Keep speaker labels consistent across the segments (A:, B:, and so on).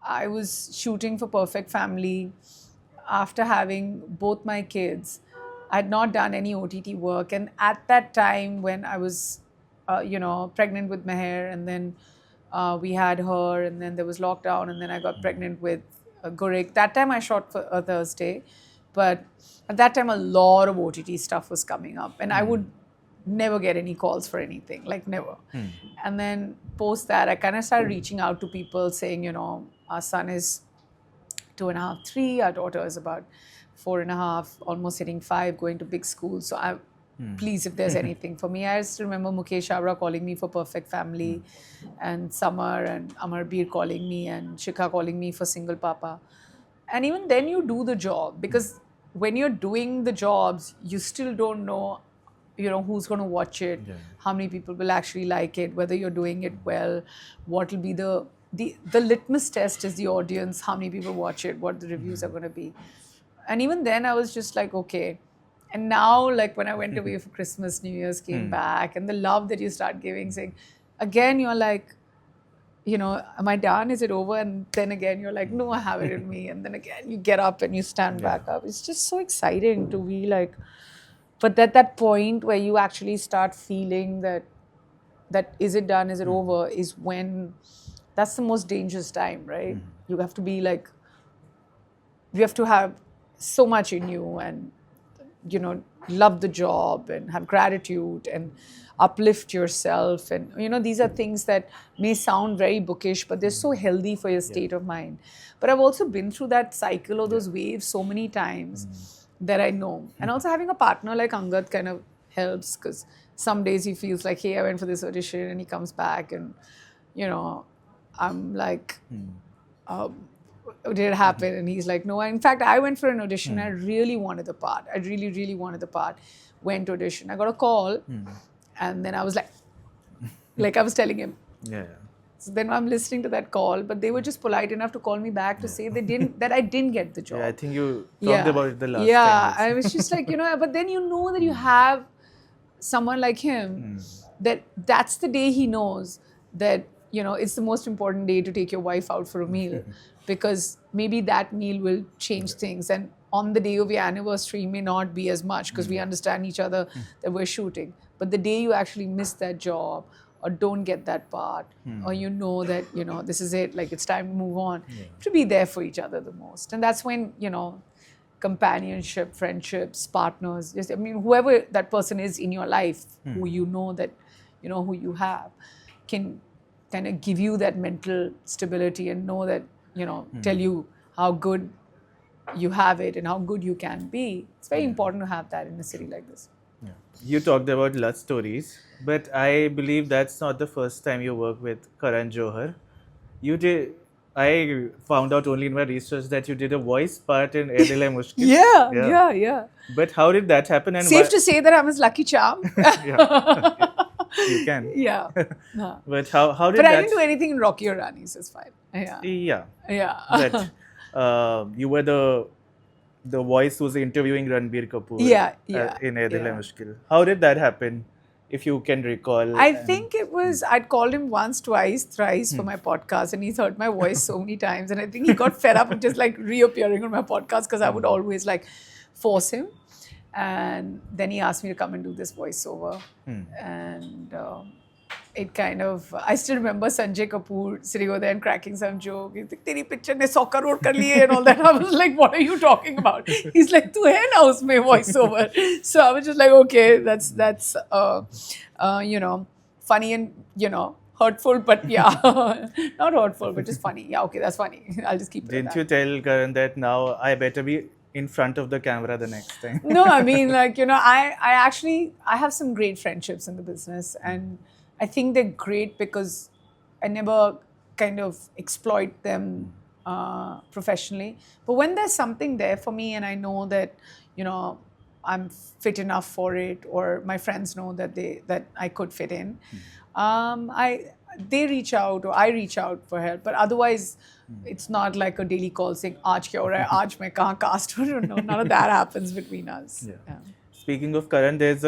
A: I was shooting for Perfect Family after having both my kids. I had not done any OTT work, and at that time when I was, pregnant with Meher, and then we had her, and then there was lockdown, and then I got pregnant with Gurik. That time I shot for a Thursday, but at that time a lot of OTT stuff was coming up, and I would never get any calls for anything, like never. And then post that, I kind of started reaching out to people saying, our son is 2.5, 3. Our daughter is about 4.5, almost hitting 5, going to big school. So please, if there's anything for me. I still remember Mukesh Abra calling me for Perfect Family, and Samar and Amarbeer calling me, and Shikha calling me for Single Papa. And even then you do the job, because when you're doing the jobs, you still don't know, who's going to watch it, how many people will actually like it, whether you're doing it well, what will be the litmus test is the audience, how many people watch it, what the reviews are going to be. And even then I was just like, okay. And now, like, when I went away for Christmas, New Year's, came back, and the love that you start giving, saying, again, you're like, am I done? Is it over? And then again, you're like, no, I have it in me. And then again, you get up and you stand back up. It's just so exciting to be like, but that point where you actually start feeling that is it done, is it over, is when, that's the most dangerous time, right? You have to be like, you have to have so much in you, and love the job and have gratitude and uplift yourself. And these are things that may sound very bookish, but they're so healthy for your state of mind. But I've also been through that cycle or those waves so many times that I know. And also having a partner like Angad kind of helps, because some days he feels like, hey, I went for this audition, and he comes back and I'm like, did it happen? And he's like, no. In fact, I went for an audition. I really wanted the part. I really, really wanted the part. Went to audition. I got a call, and then I was like I was telling him.
B: Yeah.
A: So then I'm listening to that call, but they were just polite enough to call me back to say that I didn't get the job.
B: Yeah, I think you talked about it the last time.
A: Yeah, I was just like, but then that you have someone like him, that's the day he knows that, it's the most important day to take your wife out for a meal, because maybe that meal will change things. And on the day of your anniversary may not be as much, because we understand each other that we're shooting. But the day you actually miss that job or don't get that part, or that, this is it, like it's time to move on, you have to be there for each other the most. And that's when, companionship, friendships, partners, whoever that person is in your life, who that, who you have, can kind of give you that mental stability and know that, tell you how good you have it and how good you can be. It's very important to have that in a city like this.
B: Yeah. You talked about love stories, but I believe that's not the first time you work with Karan Johar. I found out only in my research that you did a voice part in Ae Dil Hai Mushkil.
A: Yeah.
B: But how did that happen? And
A: safe to say that I'm his lucky charm.
B: You can.
A: Yeah.
B: But how did
A: But
B: that...
A: I didn't do anything in Rocky or Rani, so it's fine.
B: Yeah.
A: Yeah.
B: But you were the voice who's interviewing Ranbir Kapoor in Ae Dil Hai Mushkil. How did that happen, if you can recall?
A: I think it was, I'd called him once, twice, thrice for my podcast, and he's heard my voice so many times. And I think he got fed up with just like reappearing on my podcast, because I would always like force him. And then he asked me to come and do this voiceover. And it kind of, I still remember Sanjay Kapoor sitting over there and cracking some joke. He's like, "Teri picture ne 100 crore kar liye," and all that. I was like, what are you talking about? He's like, "Tu hai na usme voiceover." So I was just like, okay, that's funny and, hurtful, but yeah, not hurtful, but just funny. Yeah, okay, that's funny. I'll just keep it.
B: Didn't you tell Karan that now I better be in front of the camera the next time?
A: No, I mean, like, I have some great friendships in the business, and I think they're great because I never kind of exploit them professionally. But when there's something there for me and I know that, I'm fit enough for it, or my friends know that I could fit in, they reach out or I reach out for help. But otherwise, it's not like a daily call saying, "Aaj kya ho raha hai? Aaj main kahan cast ho?" No, none of that happens between us.
B: Yeah. Speaking of Karan, there's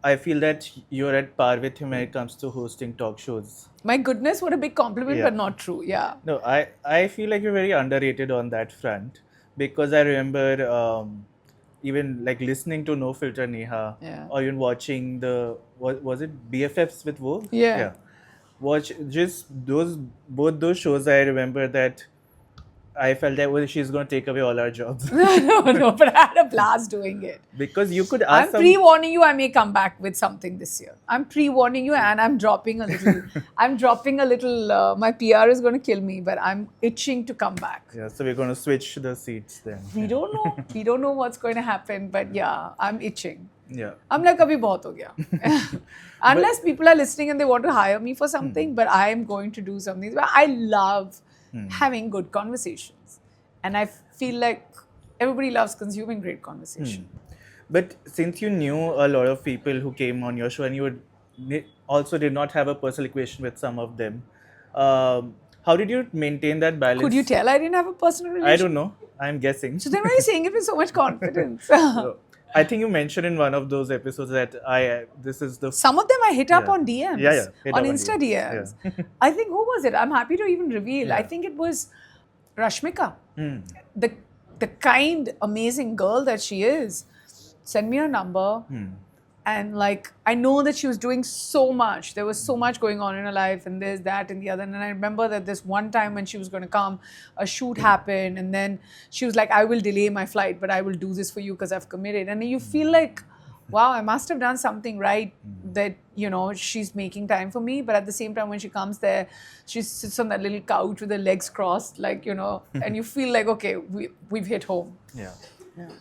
B: I feel that you're at par with him when it comes to hosting talk shows.
A: My goodness, what a big compliment,
B: Yeah.
A: but not true. Yeah.
B: No, I feel like you're very underrated on that front, because I remember even like listening to No Filter Neha,
A: Yeah.
B: or even watching was it BFFs with Wo?
A: Yeah.
B: Watch just both those shows. I remember that I felt that, well, she's going to take away all our jobs.
A: No, but I had a blast doing it.
B: Because you could ask
A: I'm pre-warning you, I may come back with something this year. I'm pre-warning you, and I'm dropping a little. My PR is going to kill me, but I'm itching to come back.
B: Yeah, so we're going to switch the seats then.
A: We don't know. We don't know what's going to happen, but yeah, I'm itching.
B: Yeah.
A: I'm like, abhi bahut ho gaya. Unless people are listening and they want to hire me for something, but I am going to do something. But I love having good conversations, and I feel like everybody loves consuming great conversation.
B: But since you knew a lot of people who came on your show, and you also did not have a personal equation with some of them, how did you maintain that balance?
A: Could you tell I didn't have a personal relationship?
B: I don't know. I'm guessing.
A: So then why are you saying it with so much confidence?
B: So, I think you mentioned in one of those episodes that this is the...
A: Some of them I hit up on DMs.
B: Yeah.
A: On Insta DMs. Yeah. I think, who was it? I'm happy to even reveal. I think it was Rashmika. The kind, amazing girl that she is. Send me her number. And like, I know that she was doing so much. There was so much going on in her life, and there's that and the other. And I remember that this one time when she was going to come, a shoot happened, and then she was like, I will delay my flight, but I will do this for you because I've committed. And you feel like, wow, I must have done something right that, you know, she's making time for me. But at the same time, when she comes there, she sits on that little couch with her legs crossed, like, you know, and you feel like, okay, we've hit home.
B: Yeah.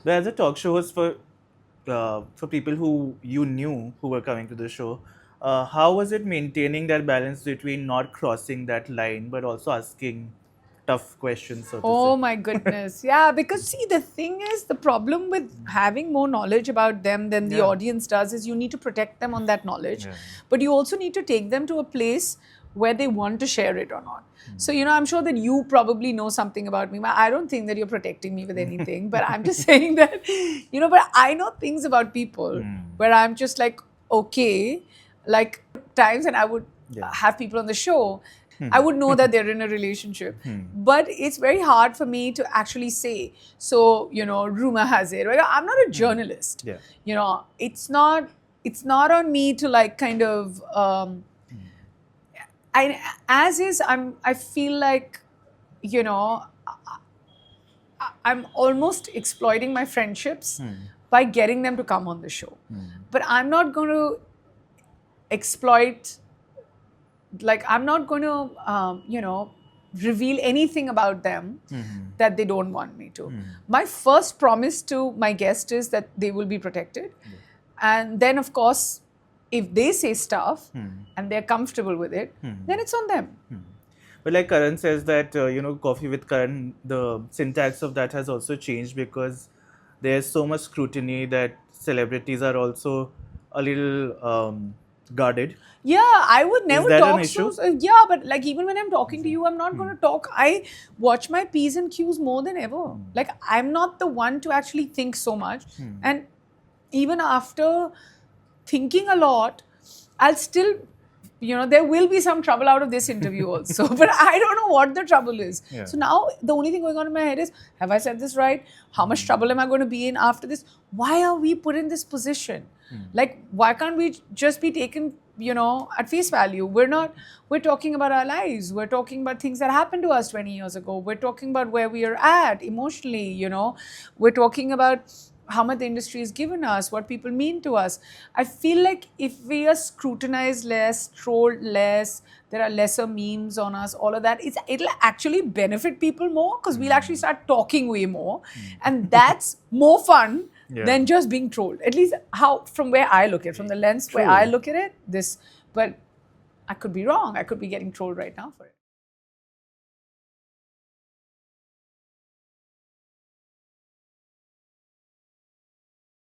B: But as a talk show host for people who you knew who were coming to the show, how was it maintaining that balance between not crossing that line but also asking tough questions, so to
A: Oh
B: say?
A: my goodness. Yeah, because see, the thing is, the problem with having more knowledge about them than the audience does is you need to protect them on that knowledge. But you also need to take them to a place where they want to share it or not. So, you know, I'm sure that you probably know something about me. I don't think that you're protecting me with anything, but I'm just saying that, you know, but I know things about people where I'm just like, okay, like times, and I would have people on the show, I would know that they're in a relationship. But it's very hard for me to actually say, so, you know, rumor has it. Right? I'm not a journalist. You know, it's not on me to like kind of... I feel like, you know, I'm almost exploiting my friendships by getting them to come on the show. But I'm not going to exploit, like, I'm not going to, you know, reveal anything about them that they don't want me to. My first promise to my guest is that they will be protected. And then, of course, if they say stuff and they're comfortable with it, then it's on them.
B: But like Karan says that, you know, Coffee with Karan, the syntax of that has also changed because there's so much scrutiny that celebrities are also a little guarded.
A: Yeah, I would never
B: talk
A: an issue? Yeah, but like even when I'm talking to you, I'm not going to talk. I watch my P's and Q's more than ever. Like, I'm not the one to actually think so much. And even after thinking a lot, I'll still, you know, there will be some trouble out of this interview also. But I don't know what the trouble is. So now the only thing going on in my head is, have I said this right? How much trouble am I going to be in after this? Why are we put in this position? Like, why can't we just be taken, you know, at face value? We're talking about our lives. We're talking about things that happened to us 20 years ago. We're talking about where we are at emotionally, you know. We're talking about how much the industry has given us, what people mean to us. I feel like if we are scrutinized less, trolled less, there are lesser memes on us, all of that, it'll actually benefit people more because we'll actually start talking way more. And that's more fun than just being trolled. At least from where I look at it, from the lens where I look at it, but I could be wrong. I could be getting trolled right now for it.